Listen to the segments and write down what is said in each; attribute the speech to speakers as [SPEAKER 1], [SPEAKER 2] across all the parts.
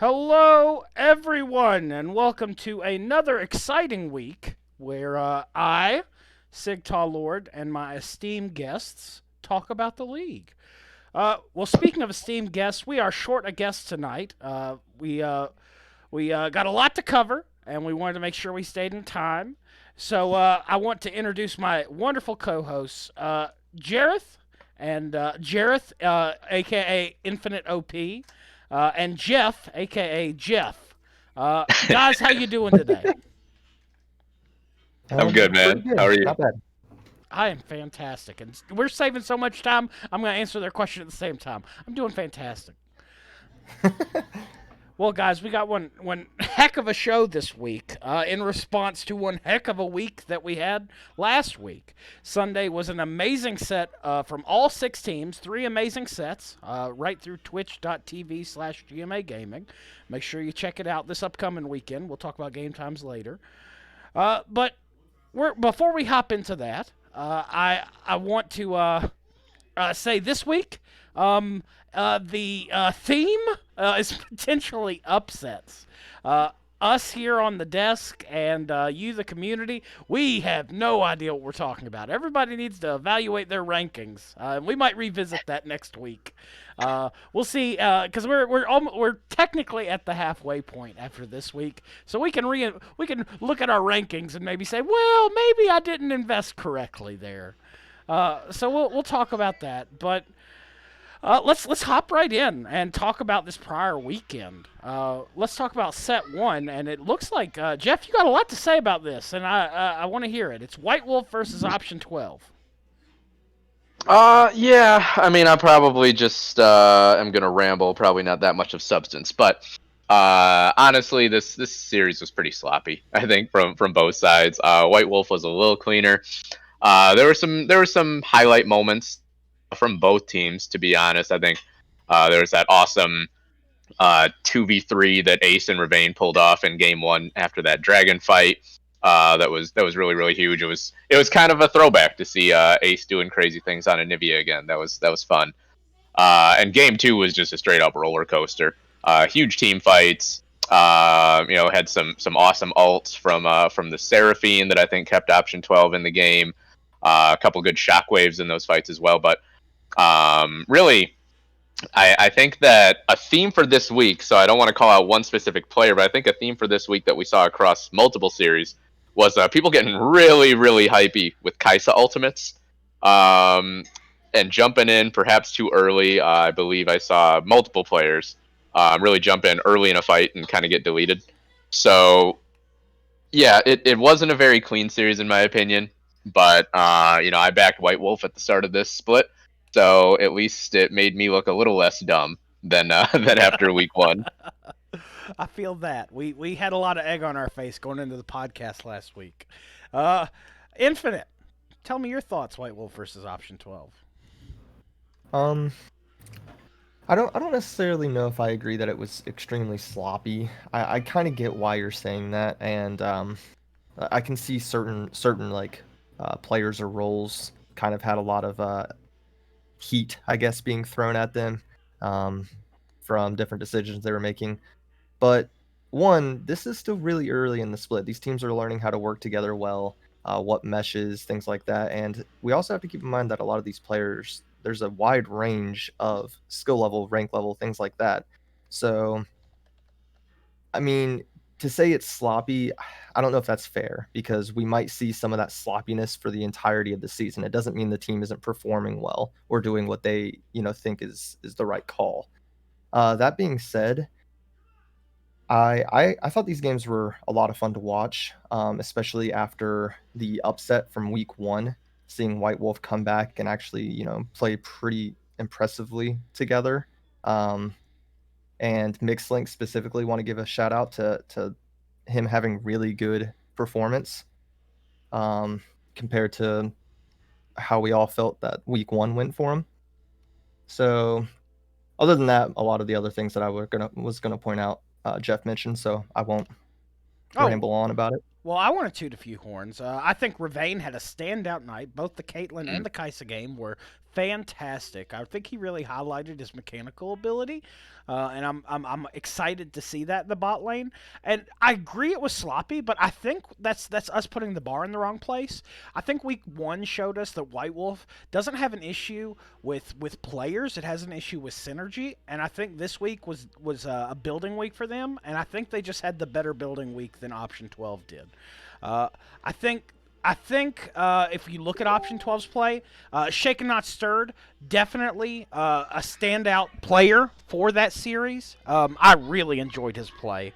[SPEAKER 1] Hello, everyone, and welcome to another exciting week where I, Sigtal Lord, and my esteemed guests talk about the league. Well, speaking of esteemed guests, we are short a guest tonight. We got a lot to cover, and we wanted to make sure we stayed in time. So I want to introduce my wonderful co-hosts, Jareth Jareth, aka Infinite OP, and Jeff, aka Jeff. Guys, how you doing today?
[SPEAKER 2] I'm good,
[SPEAKER 3] Pretty
[SPEAKER 2] man. How
[SPEAKER 3] good.
[SPEAKER 2] are you?
[SPEAKER 3] Not bad.
[SPEAKER 1] I am fantastic, and we're saving so much time. I'm going to answer their question at the same time. I'm doing fantastic. Well, guys, we got one heck of a show this week in response to one heck of a week that we had last week. Sunday was an amazing set from all six teams, three amazing sets, right through twitch.tv/GMA Gaming. Make sure you check it out this upcoming weekend. We'll talk about game times later. But before we hop into that, I want to say this week. The theme is potentially upsets. Us here on the desk and you, the community, we have no idea what we're talking about. Everybody needs to evaluate their rankings. We might revisit that next week. We'll see, because we're technically at the halfway point after this week, so we can look at our rankings and maybe say, well, maybe I didn't invest correctly there. So we'll talk about that, but. Let's hop right in and talk about this prior weekend. Let's talk about set one, and it looks like Jeff, you got a lot to say about this, and I want to hear it. It's White Wolf versus Option 12.
[SPEAKER 2] Yeah. I mean, I probably just am gonna ramble. Probably not that much of substance, but honestly, this series was pretty sloppy. I think from both sides. White Wolf was a little cleaner. There were some highlight moments from both teams. To be honest, I think there was that awesome 2v3 that Ace and Ravane pulled off in game one after that dragon fight. That was really really huge. It was kind of a throwback to see Ace doing crazy things on Anivia again. That was fun. And game two was just a straight up roller coaster. Huge team fights. Had some awesome ults from the Seraphine that I think kept Option 12 in the game. A couple good shockwaves in those fights as well. But really, I think that a theme for this week, so I don't want to call out one specific player, but I think a theme for this week that we saw across multiple series was people getting really, really hypey with Kaisa ultimates, and jumping in perhaps too early. I believe I saw multiple players really jump in early in a fight and kind of get deleted. So, yeah, it wasn't a very clean series in my opinion, but I backed White Wolf at the start of this split, so at least it made me look a little less dumb than than after week one.
[SPEAKER 1] I feel that we had a lot of egg on our face going into the podcast last week. Uh, Infinite, tell me your thoughts. White Wolf versus Option 12.
[SPEAKER 3] Um, I don't necessarily know if I agree that it was extremely sloppy. I kind of get why you're saying that, and I can see certain like players or roles kind of had a lot of heat, I guess, being thrown at them um, from different decisions they were making. But one, this is still really early in the split. These teams are learning how to work together well, what meshes, things like that. And we also have to keep in mind that a lot of these players, there's a wide range of skill level, rank level, things like that. So, I mean, to say it's sloppy, I don't know if that's fair because we might see some of that sloppiness for the entirety of the season. It doesn't mean the team isn't performing well or doing what they, think is the right call. That being said, I thought these games were a lot of fun to watch, especially after the upset from week one, seeing White Wolf come back and actually, play pretty impressively together. Um, and Mixlink specifically want to give a shout out to him having really good performance um, compared to how we all felt that week one went for him. So other than that, a lot of the other things that I was gonna point out, Jeff mentioned, so I won't
[SPEAKER 1] Oh,
[SPEAKER 3] ramble on about it.
[SPEAKER 1] well, I want to toot a few horns. I think Ravane had a standout night. Both the Caitlyn and the Kaisa game were fantastic. I think he really highlighted his mechanical ability, and I'm excited to see that in the bot lane. And I agree it was sloppy, but I think that's us putting the bar in the wrong place. I think week one showed us that White Wolf doesn't have an issue with players; it has an issue with synergy. And I think this week was a building week for them, and I think they just had the better building week than Option 12 did. Uh, I think if you look at Option 12's play, Shaken Not Stirred, definitely a standout player for that series. I really enjoyed his play.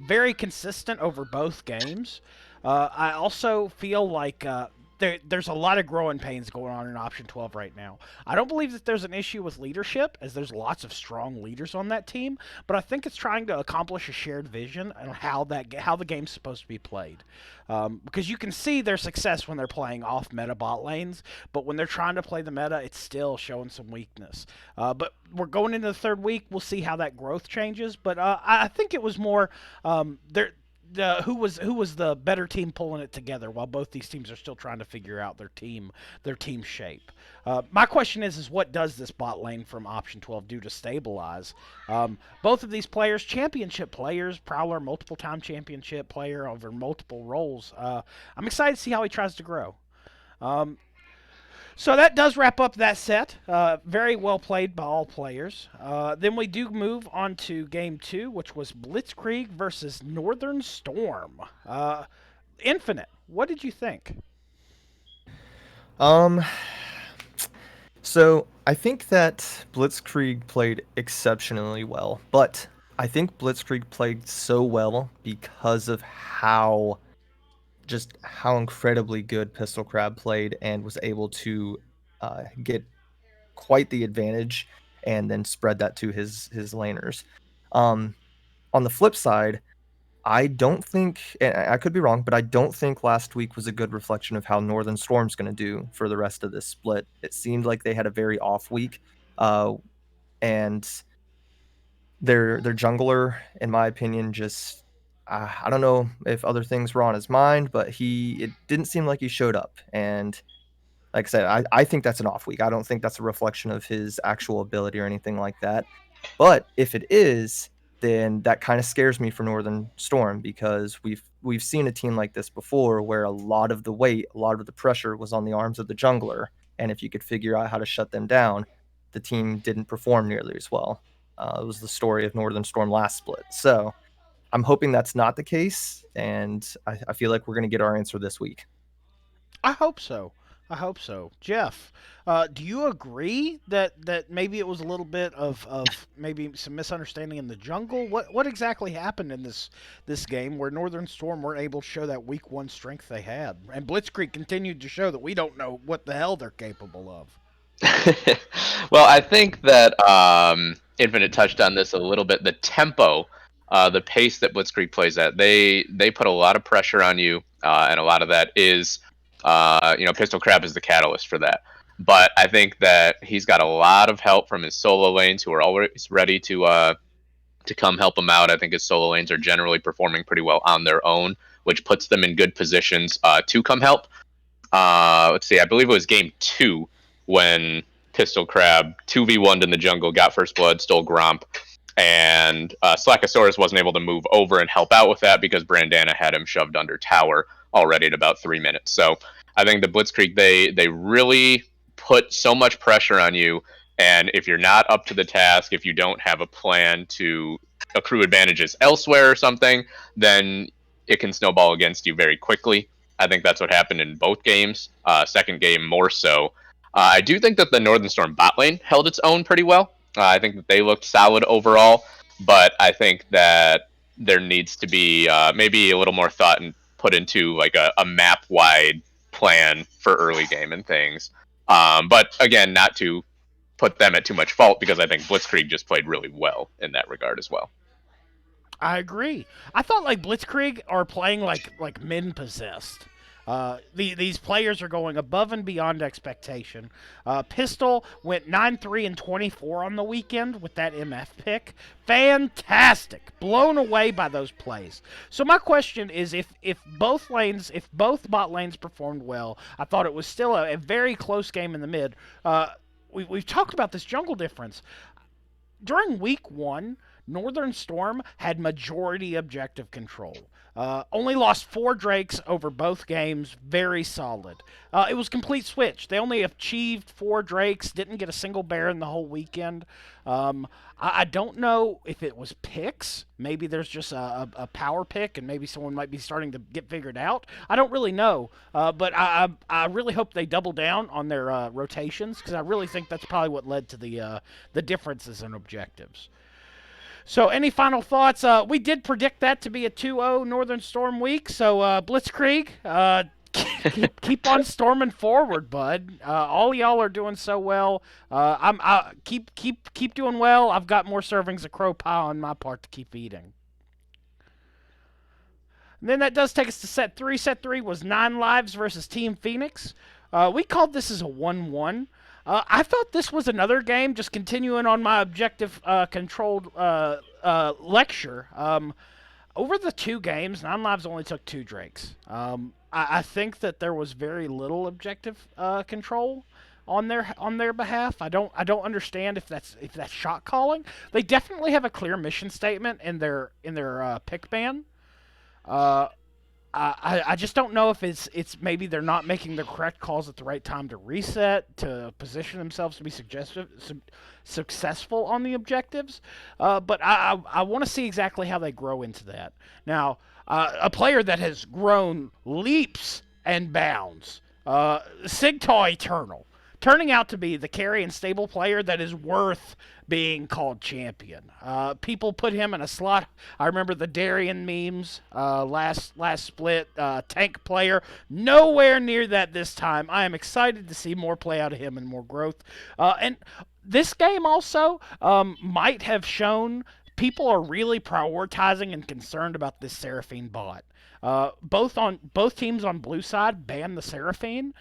[SPEAKER 1] Very consistent over both games. I also feel like there's a lot of growing pains going on in Option 12 right now. I don't believe that there's an issue with leadership, as there's lots of strong leaders on that team, but I think it's trying to accomplish a shared vision on how the game's supposed to be played. Because you can see their success when they're playing off meta bot lanes, but when they're trying to play the meta, it's still showing some weakness. But we're going into the third week. There'll see how that growth changes. But I think it was more there. Who was the better team pulling it together while both these teams are still trying to figure out their team shape. My question is what does this bot lane from Option 12 do to stabilize? Both of these players, championship players, Prowler, multiple time championship player over multiple roles. I'm excited to see how he tries to grow. So that does wrap up that set. Very well played by all players. Then we do move on to game 2, which was Blitzkrieg versus Northern Storm. Infinite, what did you think?
[SPEAKER 3] So I think that Blitzkrieg played exceptionally well, but I think Blitzkrieg played so well because of how incredibly good Pistol Crab played and was able to get quite the advantage and then spread that to his laners. On the flip side, I don't think, and I could be wrong, but I don't think last week was a good reflection of how Northern Storm's going to do for the rest of this split. It seemed like they had a very off week, and their jungler, in my opinion, just I don't know if other things were on his mind, but it didn't seem like he showed up. And like I said, I think that's an off week. I don't think that's a reflection of his actual ability or anything like that. But if it is, then that kind of scares me for Northern Storm, because we've seen a team like this before where a lot of the weight, a lot of the pressure was on the arms of the jungler. And if you could figure out how to shut them down, the team didn't perform nearly as well. It was the story of Northern Storm last split. So I'm hoping that's not the case, and I feel like we're going to get our answer this week.
[SPEAKER 1] I hope so. Jeff, do you agree that maybe it was a little bit of maybe some misunderstanding in the jungle? What exactly happened in this game where Northern Storm weren't able to show that week one strength they had, and Blitzkrieg continued to show that we don't know what the hell they're capable of?
[SPEAKER 2] Well, I think that Infinite touched on this a little bit. The tempo, the pace that Blitzkrieg plays at, they put a lot of pressure on you, and a lot of that is, Pistol Crab is the catalyst for that. But I think that he's got a lot of help from his solo lanes who are always ready to come help him out. I think his solo lanes are generally performing pretty well on their own, which puts them in good positions to come help. Let's see, I believe it was game 2 when Pistol Crab 2v1'd in the jungle, got first blood, stole Gromp, and Slackosaurus wasn't able to move over and help out with that because Brandana had him shoved under tower already at about 3 minutes. So I think the Blitzkrieg, they really put so much pressure on you, and if you're not up to the task, if you don't have a plan to accrue advantages elsewhere or something, then it can snowball against you very quickly. I think that's what happened in both games. Second game more so. I do think that the Northern Storm bot lane held its own pretty well. I think that they looked solid overall, but I think that there needs to be maybe a little more thought and put into like a map-wide plan for early game and things. But again, not to put them at too much fault, because I think Blitzkrieg just played really well in that regard as well.
[SPEAKER 1] I agree. I thought like Blitzkrieg are playing like men possessed. These players are going above and beyond expectation. Pistol went 9-3 and 24 on the weekend with that MF pick. Fantastic. Blown away by those plays. So my question is, if both bot lanes performed well, I thought it was still a very close game in the mid. we've talked about this jungle difference. During week one, Northern Storm had majority objective control. Only lost 4 Drakes over both games. Very solid. It was complete switch. They only achieved 4 Drakes. Didn't get a single bear in the whole weekend. I don't know if it was picks. Maybe there's just a power pick, and maybe someone might be starting to get figured out. I don't really know, but I really hope they double down on their rotations, because I really think that's probably what led to the differences in objectives. So, any final thoughts? We did predict that to be a 2-0 Northern Storm week. So, Blitzkrieg, keep on storming forward, bud. All y'all are doing so well. Keep doing well. I've got more servings of crow pie on my part to keep eating. And then that does take us to set 3. Set 3 was 9 Lives versus Team Phoenix. We called this as a 1-1. I thought this was another game, just continuing on my objective controlled lecture. Over the 2 games, 9 Lives only took 2 Drakes. I think that there was very little objective control on their behalf. I don't understand if that's shot calling. They definitely have a clear mission statement in their pick ban. I just don't know if it's maybe they're not making the correct calls at the right time to reset, to position themselves to be successful on the objectives. But I want to see exactly how they grow into that. Now, a player that has grown leaps and bounds, Sigtal Eternal, turning out to be the carry and stable player that is worth being called champion. People put him in a slot. I remember the Darien memes last split. Tank player, nowhere near that this time. I am excited to see more play out of him and more growth. And this game also might have shown people are really prioritizing and concerned about this Seraphine bot. Both teams on blue side banned the Seraphine.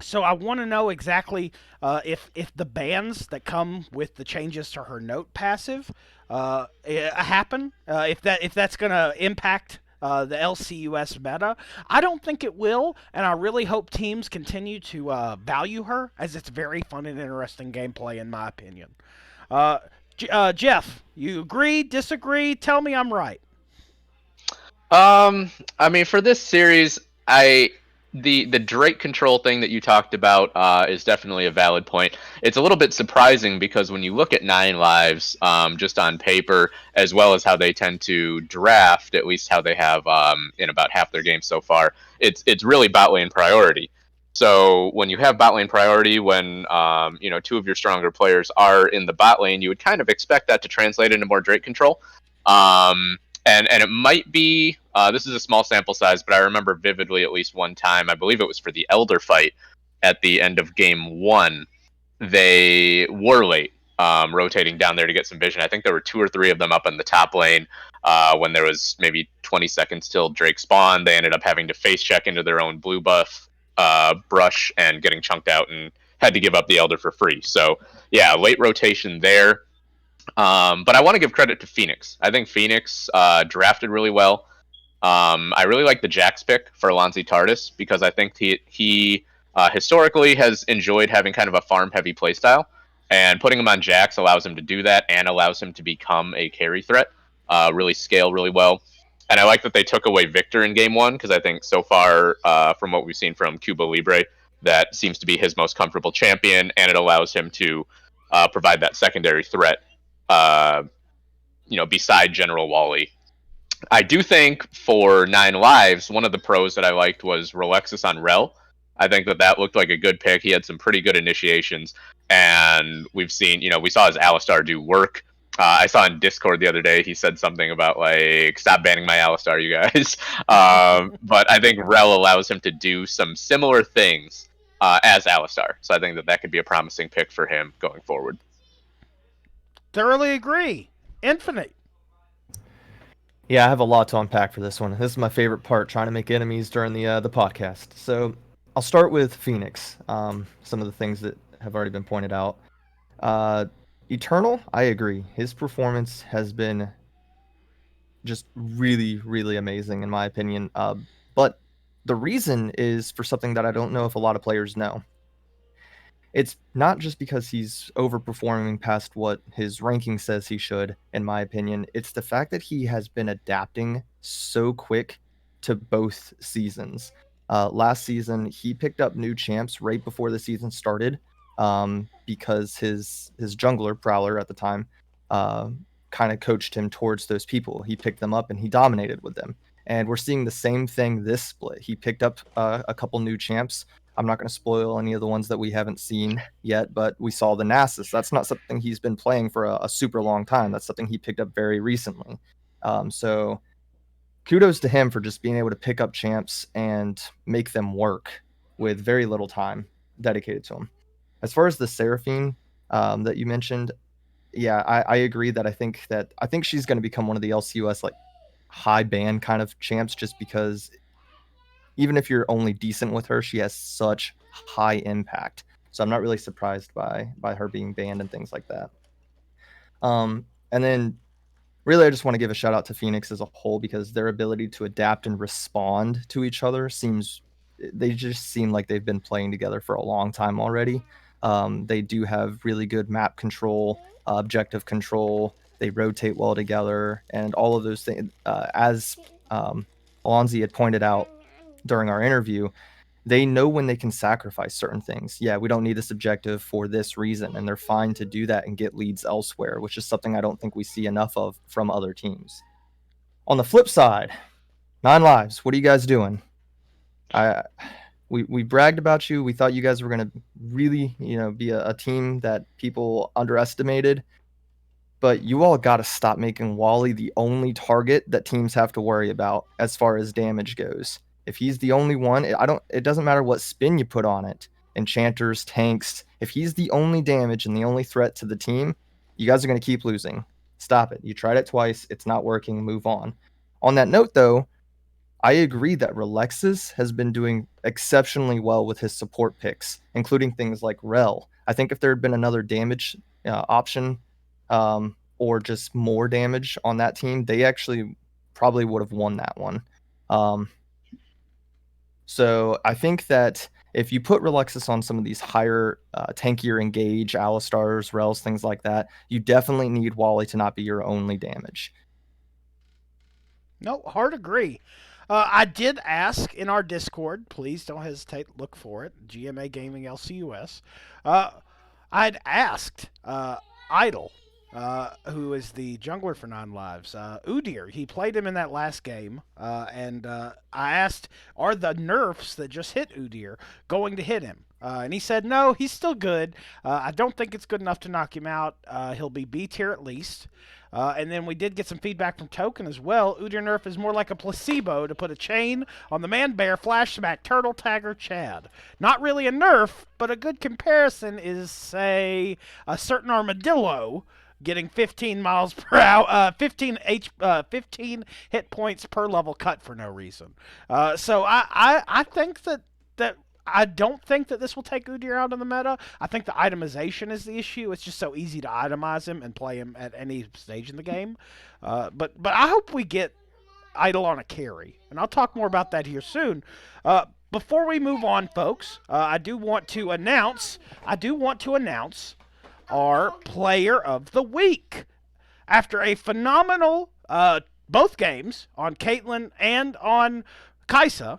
[SPEAKER 1] So I want to know exactly if the bans that come with the changes to her note passive happen. If that's going to impact the LCUS meta. I don't think it will, and I really hope teams continue to value her, as it's very fun and interesting gameplay in my opinion. Jeff, you agree, disagree? Tell me I'm right.
[SPEAKER 2] I mean, for this series, the Drake control thing that you talked about is definitely a valid point. It's a little bit surprising because when you look at 9 Lives, just on paper, as well as how they tend to draft, at least how they have in about half their games so far, it's really bot lane priority. So when you have bot lane priority, when 2 of your stronger players are in the bot lane, you would kind of expect that to translate into more Drake control. And it might be, this is a small sample size, but I remember vividly at least one time, I believe it was for the Elder fight at the end of game 1, they were late rotating down there to get some vision. I think there were 2 or 3 of them up in the top lane when there was maybe 20 seconds till Drake spawned. They ended up having to face check into their own blue buff brush and getting chunked out and had to give up the Elder for free. So yeah, late rotation there. But I want to give credit to Phoenix. I think Phoenix drafted really well. I really like the Jax pick for Alonzi Tardis because I think he historically has enjoyed having kind of a farm-heavy playstyle, and putting him on Jax allows him to do that and allows him to become a carry threat, really scale really well. And I like that they took away Victor in game 1 because I think so far, from what we've seen from Cuba Libre, that seems to be his most comfortable champion, and it allows him to provide that secondary threat beside General Wally. I do think for 9 Lives, one of the pros that I liked was Rolexus on Rel. I think that looked like a good pick. He had some pretty good initiations, and we've seen, we saw his Alistar do work. I saw in Discord the other day, he said something about, like, stop banning my Alistar, you guys. But I think Rel allows him to do some similar things as Alistar. So I think that could be a promising pick for him going forward.
[SPEAKER 1] Thoroughly agree. Infinite.
[SPEAKER 3] Yeah, I have a lot to unpack for this one. This is my favorite part, trying to make enemies during the podcast. So I'll start with Phoenix. Some of the things that have already been pointed out. Eternal, I agree. His performance has been just really, really amazing in my opinion. But the reason is for something that I don't know if a lot of players know. It's not just because he's overperforming past what his ranking says he should, in my opinion. It's the fact that he has been adapting so quick to both seasons. Last season, he picked up new champs right before the season started, because his jungler Prowler at the time uh, kind of coached him towards those people. He picked them up and he dominated with them. And we're seeing the same thing this split. He picked up a couple new champs. I'm not going to spoil any of the ones that we haven't seen yet, but we saw the Nasus. That's not something he's been playing for a super long time. That's something he picked up very recently. So kudos to him for just being able to pick up champs and make them work with very little time dedicated to him. As far as the Seraphine that you mentioned, yeah, I agree that I think she's going to become one of the LCUS like high ban kind of champs, just because even if you're only decent with her, she has such high impact. So I'm not really surprised by her being banned and things like that. And then really I just want to give a shout out to Phoenix as a whole, because their ability to adapt and respond to each other they just seem like they've been playing together for a long time already. They do have really good map control, objective control. They rotate well together, and all of those things. As Alonzi had pointed out during our interview, they know when they can sacrifice certain things. Yeah, we don't need this objective for this reason, and they're fine to do that and get leads elsewhere, which is something I don't think we see enough of from other teams. On the flip side, 9Lives, what are you guys doing? We bragged about you. We thought you guys were going to really, be a team that people underestimated. But you all got to stop making Wally the only target that teams have to worry about as far as damage goes. If he's the only one, it doesn't matter what spin you put on it. Enchanters, tanks, if he's the only damage and the only threat to the team, you guys are going to keep losing. Stop it. You tried it twice. It's not working. Move on. On that note, though, I agree that Relexis has been doing exceptionally well with his support picks, including things like Rel. I think if there had been another damage option, or just more damage on that team, they actually probably would have won that one. So I think that if you put Relexis on some of these higher, tankier engage, Alistars, Rels, things like that, you definitely need Wally to not be your only damage.
[SPEAKER 1] No, hard agree. I did ask in our Discord. Please don't hesitate to look for it. GMA Gaming LCUS. I'd asked Idle, who is the jungler for 9Lives, Udyr. He played him in that last game, and I asked, are the nerfs that just hit Udyr going to hit him? And he said, no, he's still good. I don't think it's good enough to knock him out. He'll be B tier at least. And then we did get some feedback from Token as well. Udyr nerf is more like a placebo to put a chain on the man bear, flash smack, turtle, tagger, Chad. Not really a nerf, but a good comparison is, say, a certain armadillo getting 15 miles per hour, 15 hit points per level cut for no reason. So I think that I don't think that this will take Udyr out of the meta. I think the itemization is the issue. It's just so easy to itemize him and play him at any stage in the game. But I hope we get Idle on a carry, and I'll talk more about that here soon. Before we move on, folks, I do want to announce our Player of the Week. After a phenomenal both games on Caitlyn and on Kai'Sa,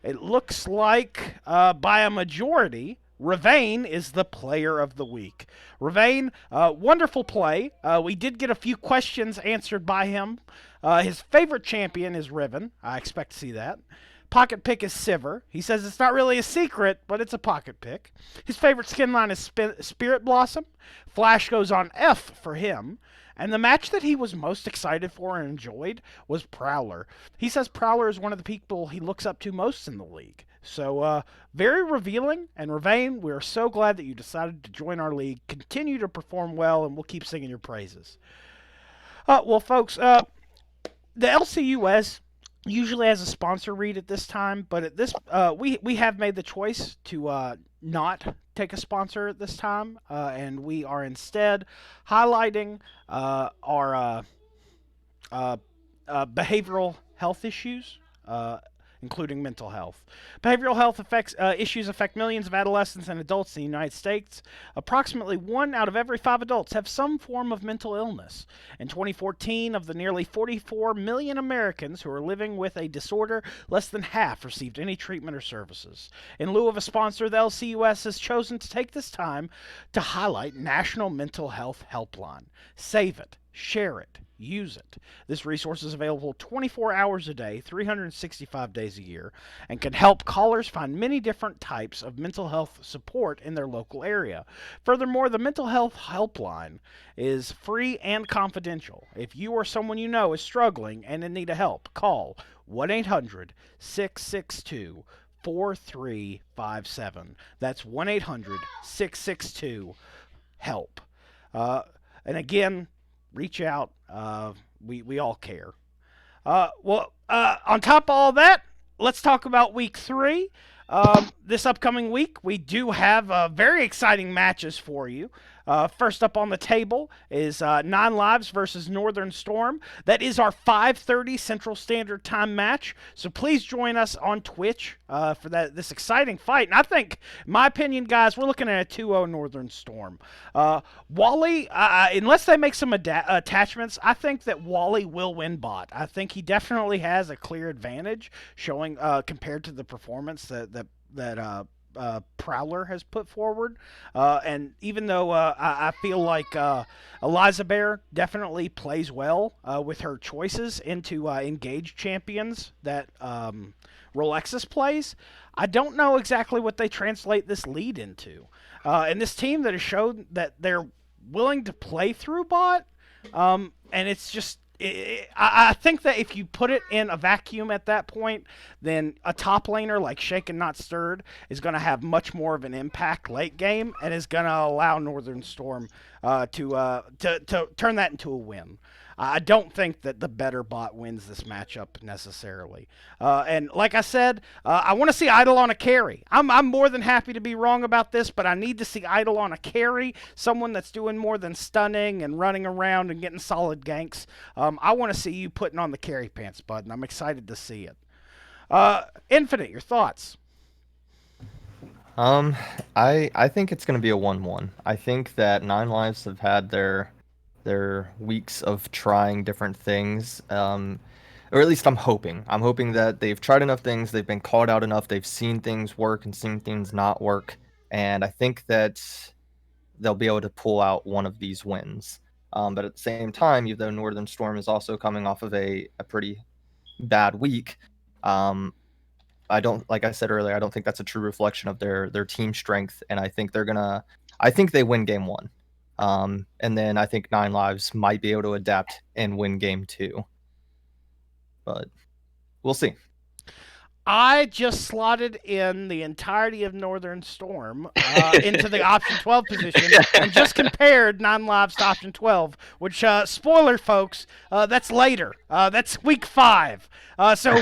[SPEAKER 1] it looks like by a majority, Ravane is the Player of the Week. Ravane, wonderful play. We did get a few questions answered by him. His favorite champion is Riven. I expect to see that. Pocket pick is Sivir. He says it's not really a secret, but it's a pocket pick. His favorite skin line is Spirit Blossom. Flash goes on F for him. And the match that he was most excited for and enjoyed was Prowler. He says Prowler is one of the people he looks up to most in the league. So, very revealing. And Ravane, we're so glad that you decided to join our league. Continue to perform well, and we'll keep singing your praises. Well, folks, the LCUS usually has a sponsor read at this time, but at this, we have made the choice to not take a sponsor at this time, and we are instead highlighting our behavioral health issues. including mental health. Behavioral health issues affect millions of adolescents and adults in the United States. Approximately 1 out of every 5 adults have some form of mental illness. In 2014, of the nearly 44 million Americans who are living with a disorder, less than half received any treatment or services. In lieu of a sponsor, the LCUS has chosen to take this time to highlight National Mental Health Helpline. Save it, share it, use it. This resource is available 24 hours a day, 365 days a year, and can help callers find many different types of mental health support in their local area. Furthermore, the Mental Health Helpline is free and confidential. If you or someone you know is struggling and in need of help, call 1-800-662-4357. That's 1-800-662-HELP. And again, reach out. We all care. On top of all that, let's talk about week 3. This upcoming week, we do have very exciting matches for you. First up on the table is 9 Lives versus Northern Storm. That is our 5:30 Central Standard Time match. So please join us on Twitch for this exciting fight. And I think, in my opinion, guys, we're looking at a 2-0 Northern Storm. Wally, unless they make some attachments, I think that Wally will win bot. I think he definitely has a clear advantage, showing compared to the performance that Prowler has put forward. And even though I feel like Eliza Bear definitely plays well with her choices into engaged champions that Rolexis plays, I don't know exactly what they translate this lead into. And this team that has showed that they're willing to play through bot, and it's just I think that if you put it in a vacuum at that point, then a top laner like Shaken Not Stirred is going to have much more of an impact late game and is going to allow Northern Storm to turn that into a win. I don't think that the better bot wins this matchup necessarily. And like I said, I want to see Idol on a carry. I'm more than happy to be wrong about this, but I need to see Idol on a carry, someone that's doing more than stunning and running around and getting solid ganks. I want to see you putting on the carry pants, bud, and I'm excited to see it. Infinite, your thoughts?
[SPEAKER 3] I think it's going to be a 1-1. I think that 9 Lives have had their weeks of trying different things, or at least I'm hoping that they've tried enough things, they've been called out enough, they've seen things work and seen things not work, and I think that they'll be able to pull out one of these wins. But at the same time, even though Northern Storm is also coming off of a pretty bad week, I don't, like I said earlier, I don't think that's a true reflection of their team strength, and I think they win game 1. And then I think 9 Lives might be able to adapt and win game 2. But we'll see.
[SPEAKER 1] I just slotted in the entirety of Northern Storm into the option 12 position and just compared 9 Lives to option 12, which, spoiler, folks, that's later. That's week 5. So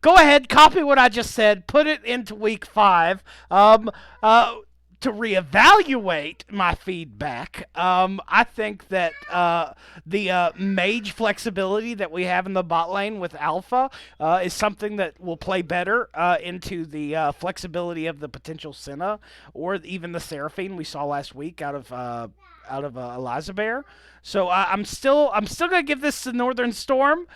[SPEAKER 1] go ahead, copy what I just said, put it into week 5. To reevaluate my feedback, I think that the mage flexibility that we have in the bot lane with Alpha is something that will play better into the flexibility of the potential Senna or even the Seraphine we saw last week out of Eliza Bear. So I'm still gonna give this to Northern Storm.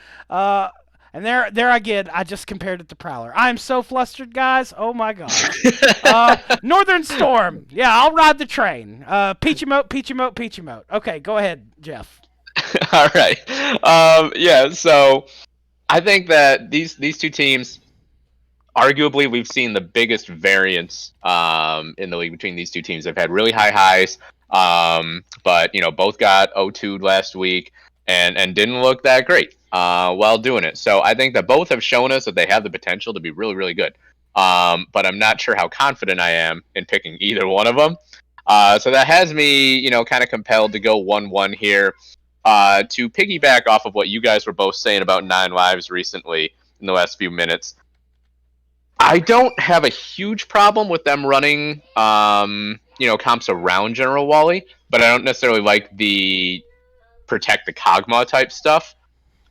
[SPEAKER 1] And there again, I just compared it to Prowler. I'm so flustered, guys. Oh my gosh. Northern Storm. Yeah, I'll ride the train. Peach emote, peach emote, peach emote. Okay, go ahead, Jeff.
[SPEAKER 2] All right. Yeah. So I think that these two teams, arguably, we've seen the biggest variance in the league between these two teams. They've had really high highs, but both got 0-2'd last week and didn't look that great while doing it. So I think that both have shown us that they have the potential to be really, really good. But I'm not sure how confident I am in picking either one of them. So that has me, kind of compelled to go 1-1 here. To piggyback off of what you guys were both saying about 9 Lives recently in the last few minutes, I don't have a huge problem with them running, comps around General Wally, but I don't necessarily like the protect the Kog'Maw type stuff,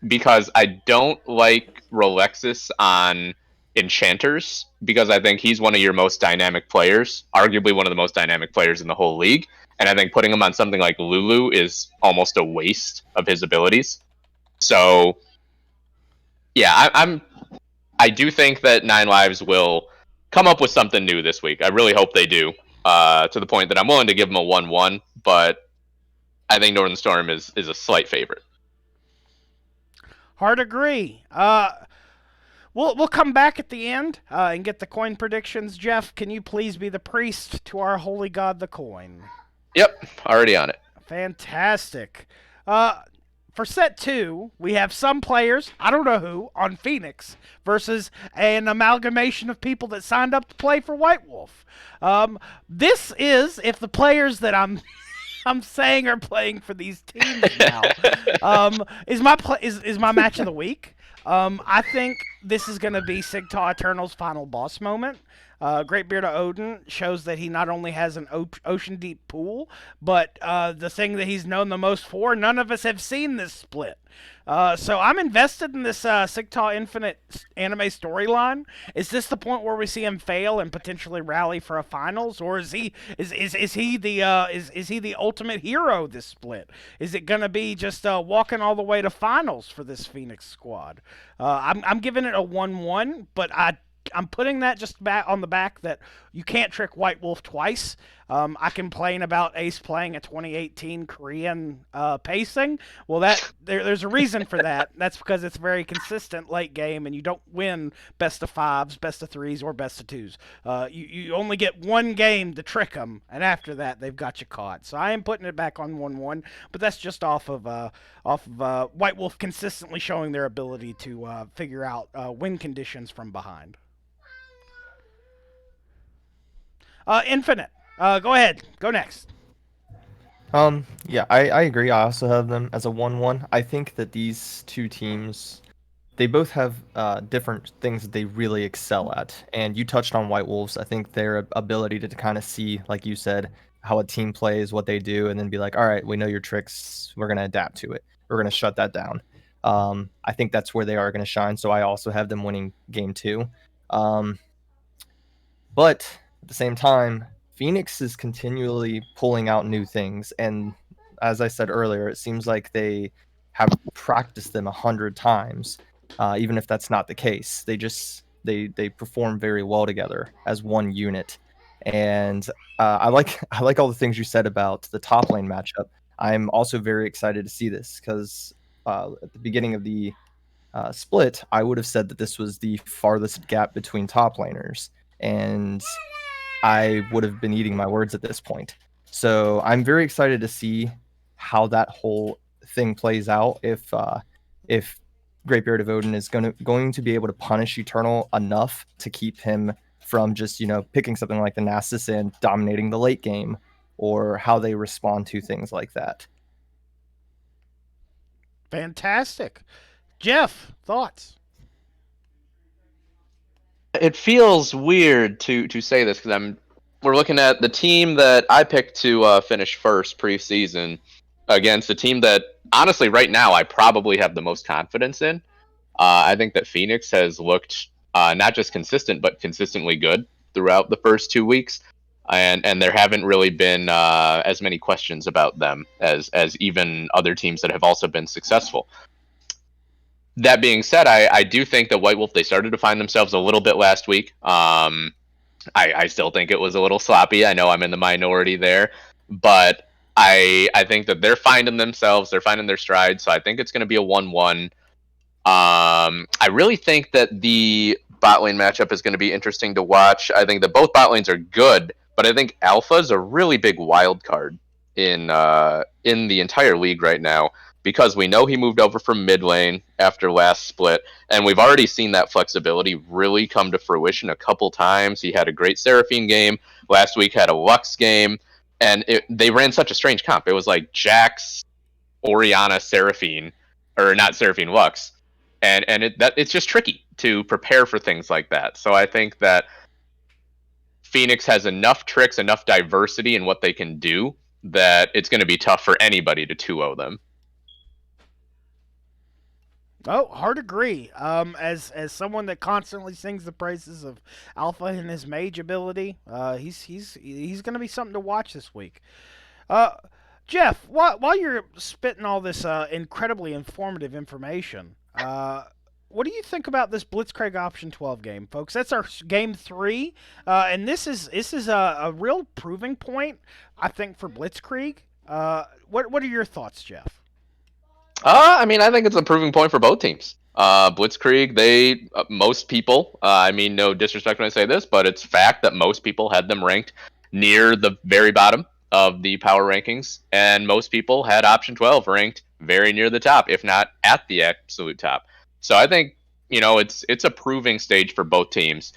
[SPEAKER 2] because I don't like Rolexis on enchanters, because I think he's one of your most dynamic players, arguably one of the most dynamic players in the whole league. And I think putting him on something like Lulu is almost a waste of his abilities. So, yeah, I do think that Nine Lives will come up with something new this week. I really hope they do, to the point that I'm willing to give them a 1-1, but I think Northern Storm is a slight favorite.
[SPEAKER 1] Hard agree. We'll come back at the end and get the coin predictions. Jeff, can you please be the priest to our holy god, the coin?
[SPEAKER 2] Yep, already on it.
[SPEAKER 1] Fantastic. For set 2, we have some players, I don't know who, on Phoenix versus an amalgamation of people that signed up to play for White Wolf. This is, if the players that I'm saying are playing for these teams now, is my match of the week. I think this is going to be Sigtal Eternal's final boss moment. Great Beard of Odin shows that he not only has an ocean deep pool, but the thing that he's known the most for, none of us have seen this split. So I'm invested in this Sigtal Infinite anime storyline. Is this the point where we see him fail and potentially rally for a finals, or is he the ultimate hero this split? Is it gonna be just walking all the way to finals for this Phoenix squad? I'm giving it a 1-1, but I'm putting that just back on the back that you can't trick White Wolf twice. I complain about Ace playing a 2018 Korean pacing. Well, there's a reason for that. That's because it's very consistent late game, and you don't win best of 5s, best of 3s, or best of 2s. You only get one game to trick them, and after that, they've got you caught. So I am putting it back on 1-1, but that's just off of White Wolf consistently showing their ability to figure out win conditions from behind. Infinite. Go ahead. Go next.
[SPEAKER 3] Yeah, I agree. I also have them as a 1-1. I think that these two teams, they both have different things that they really excel at. And you touched on White Wolves. I think their ability to kind of see, like you said, how a team plays, what they do, and then be like, all right, we know your tricks. We're going to adapt to it. We're going to shut that down. I think that's where they are going to shine. So I also have them winning game 2. But at the same time, Phoenix is continually pulling out new things, and as I said earlier, it seems like they have practiced them 100 times. Even if that's not the case, they perform very well together as one unit. And I like all the things you said about the top lane matchup. I'm also very excited to see this because at the beginning of the split, I would have said that this was the farthest gap between top laners, and I would have been eating my words at this point. So I'm very excited to see how that whole thing plays out. If Greatbeard of Odin is going to be able to punish Eternal enough to keep him from just picking something like the Nasus and dominating the late game, or how they respond to things like that.
[SPEAKER 1] Fantastic. Jeff, thoughts?
[SPEAKER 2] It feels weird to say this because we're looking at the team that I picked to finish first preseason against a team that honestly right now I probably have the most confidence in. I think that Phoenix has looked not just consistent but consistently good throughout the first 2 weeks, and there haven't really been as many questions about them as even other teams that have also been successful. That being said, I do think that White Wolf, they started to find themselves a little bit last week. I still think it was a little sloppy. I know I'm in the minority there, but I think that they're finding themselves. They're finding their stride. So I think it's going to be a 1-1. I really think that the bot lane matchup is going to be interesting to watch. I think that both bot lanes are good, but I think Alpha is a really big wild card in the entire league right now, because we know he moved over from mid lane after last split, and we've already seen that flexibility really come to fruition a couple times. He had a great Seraphine game. Last week had a Lux game, and they ran such a strange comp. It was like Jax, Orianna, Seraphine, or not Seraphine, Lux. And it's just tricky to prepare for things like that. So I think that Phoenix has enough tricks, enough diversity in what they can do, that it's going to be tough for anybody to 2-0 them.
[SPEAKER 1] Oh, hard agree. As someone that constantly sings the praises of Alpha and his mage ability, he's going to be something to watch this week. Uh, Jeff, while you're spitting all this incredibly informative information, what do you think about this Blitzkrieg Option 12 game, folks? That's our game 3, and this is a real proving point, I think, for Blitzkrieg. What are your thoughts, Jeff?
[SPEAKER 2] I mean, I think it's a proving point for both teams. Blitzkrieg, most people, I mean, no disrespect when I say this, but it's fact that most people had them ranked near the very bottom of the power rankings, and most people had option 12 ranked very near the top, if not at the absolute top. So I think, it's a proving stage for both teams.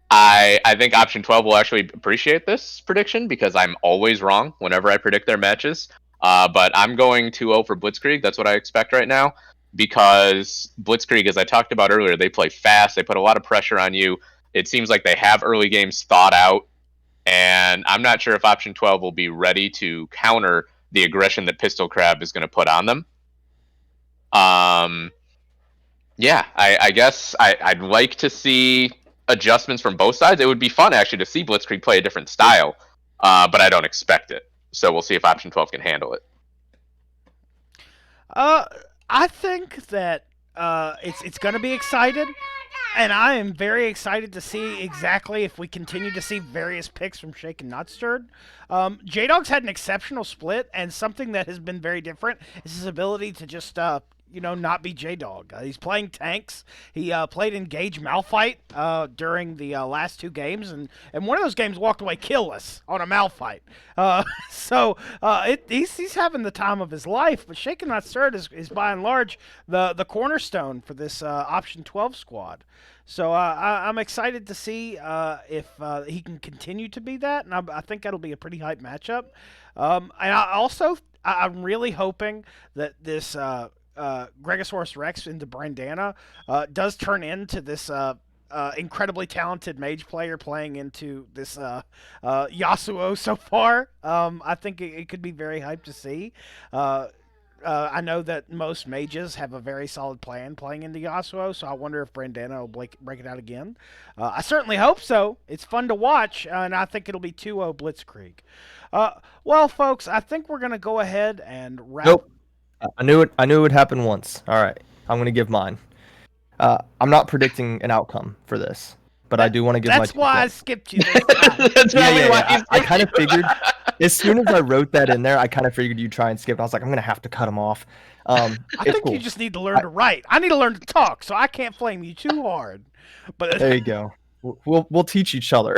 [SPEAKER 2] I think option 12 will actually appreciate this prediction because I'm always wrong whenever I predict their matches. But I'm going 2-0 for Blitzkrieg. That's what I expect right now because Blitzkrieg, as I talked about earlier, they play fast. They put a lot of pressure on you. It seems like they have early games thought out. And I'm not sure if option 12 will be ready to counter the aggression that Pistol Crab is going to put on them. Yeah, I guess I'd like to see adjustments from both sides. It would be fun actually to see Blitzkrieg play a different style, but I don't expect it. So we'll see if option 12 can handle it.
[SPEAKER 1] Uh, I think that it's going to be excited, and I am very excited to see exactly if we continue to see various picks from Shaken Not Stirred. J Dog's had an exceptional split, and something that has been very different is his ability to just not be J Dog. He's playing tanks. He played Engage Malphite during the last 2 games, and one of those games walked away killless on a Malphite. He's having the time of his life. But Shaken Not Stirred is by and large the cornerstone for this Option 12 squad. So I'm excited to see if he can continue to be that, and I think that'll be a pretty hype matchup. I'm really hoping that this Gregosaurus Rex into Brandana does turn into this incredibly talented mage player playing into this Yasuo so far. I think it could be very hyped to see. I know that most mages have a very solid plan playing into Yasuo, so I wonder if Brandana will break it out again. I certainly hope so. It's fun to watch, and I think it'll be 2-0 Blitzkrieg. Well, folks, I think we're going to go ahead and wrap.
[SPEAKER 3] Nope. I knew it would happen once. All right. I'm going to give mine. I'm not predicting an outcome for this, but I do want to give my
[SPEAKER 1] That's why I skipped you this time.
[SPEAKER 2] That's probably why
[SPEAKER 3] I kind of figured, as soon as I wrote that in there, I kind of figured you'd try and skip it. I was like, I'm going to have to cut him off.
[SPEAKER 1] I think
[SPEAKER 3] cool.
[SPEAKER 1] you just need to learn to write. I need to learn to talk, so I can't flame you too hard. But
[SPEAKER 3] there you go. We'll teach each other.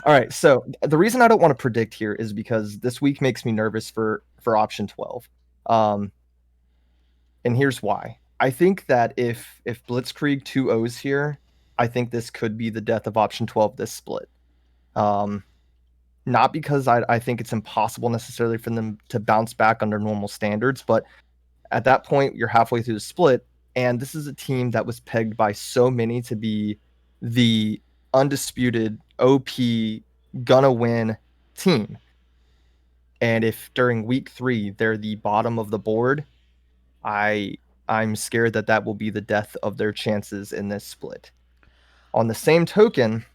[SPEAKER 3] All right. So the reason I don't want to predict here is because this week makes me nervous for option 12. And here's why. I think that if Blitzkrieg 2-0s here, I think this could be the death of option 12 this split. Not because I think it's impossible necessarily for them to bounce back under normal standards, but at that point you're halfway through the split, and this is a team that was pegged by so many to be the undisputed OP gonna win team. And if during week 3 they're the bottom of the board, I'm scared that will be the death of their chances in this split. On the same token,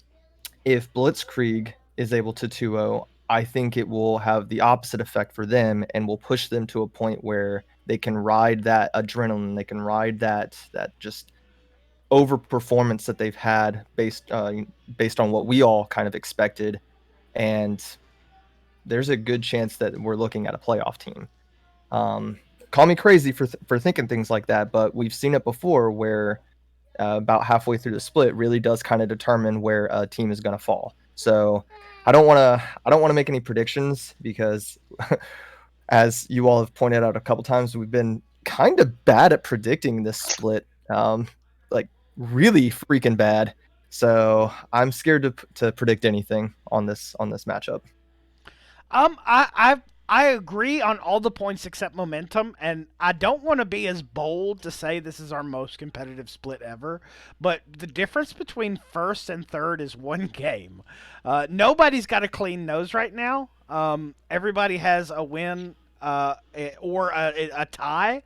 [SPEAKER 3] if Blitzkrieg is able to 2-0, I think it will have the opposite effect for them and will push them to a point where they can ride that adrenaline, they can ride that just overperformance that they've had based on what we all kind of expected, and there's a good chance that we're looking at a playoff team. Call me crazy for thinking things like that, but we've seen it before where about halfway through the split really does kind of determine where a team is going to fall. So I don't want to make any predictions because as you all have pointed out a couple times, we've been kind of bad at predicting this split, like really freaking bad. So I'm scared to predict anything on this matchup.
[SPEAKER 1] I agree on all the points except momentum, and I don't want to be as bold to say this is our most competitive split ever, but the difference between first and third is 1 game. Nobody's got a clean nose right now. Everybody has a win or a tie.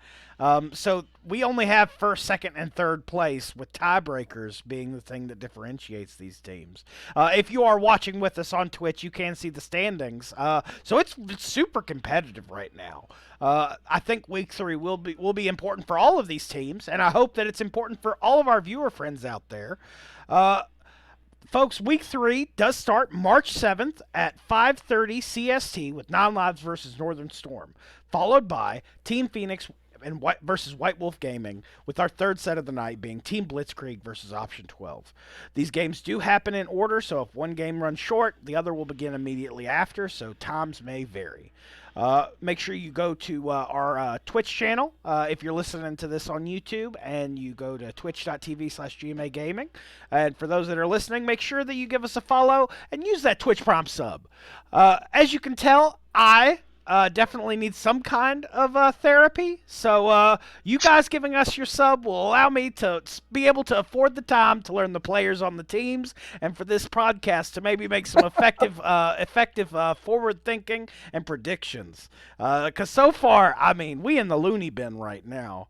[SPEAKER 1] So we only have first, second, and third place, with tiebreakers being the thing that differentiates these teams. If you are watching with us on Twitch, you can see the standings. So it's super competitive right now. I think week 3 will be important for all of these teams, and I hope that it's important for all of our viewer friends out there. Folks, week 3 does start March 7th at 5:30 CST with Non Lives versus Northern Storm, followed by Team Phoenix and versus White Wolf Gaming, with our third set of the night being Team Blitzkrieg versus Option 12. These games do happen in order, so if one game runs short, the other will begin immediately after, so times may vary. Make sure you go to our Twitch channel if you're listening to this on YouTube, and you go to twitch.tv/GMA Gaming. And for those that are listening, make sure that you give us a follow and use that Twitch Prime sub. As you can tell, I definitely need some kind of therapy. So you guys giving us your sub will allow me to be able to afford the time to learn the players on the teams, and for this podcast to maybe make some effective forward thinking and predictions. Because so far, I mean, we in the loony bin right now.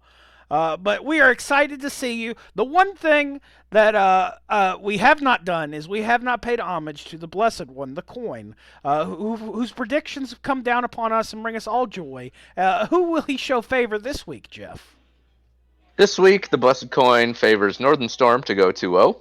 [SPEAKER 1] But we are excited to see you. The one thing that we have not done is we have not paid homage to the Blessed One, the coin, whose predictions have come down upon us and bring us all joy. Who will he show favor this week, Jeff?
[SPEAKER 2] This week, the Blessed Coin favors Northern Storm to go 2-0,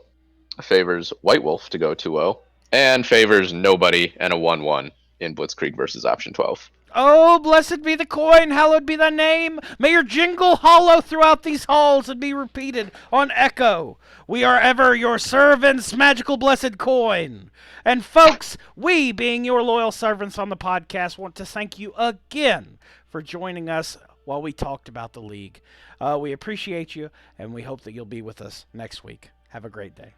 [SPEAKER 2] favors White Wolf to go 2-0, and favors nobody and a 1-1 in Blitzkrieg versus Option 12.
[SPEAKER 1] Oh, blessed be the coin, hallowed be thy name. May your jingle hollow throughout these halls and be repeated on echo. We are ever your servants, magical blessed coin. And folks, we, being your loyal servants on the podcast, want to thank you again for joining us while we talked about the league. We appreciate you, and we hope that you'll be with us next week. Have a great day.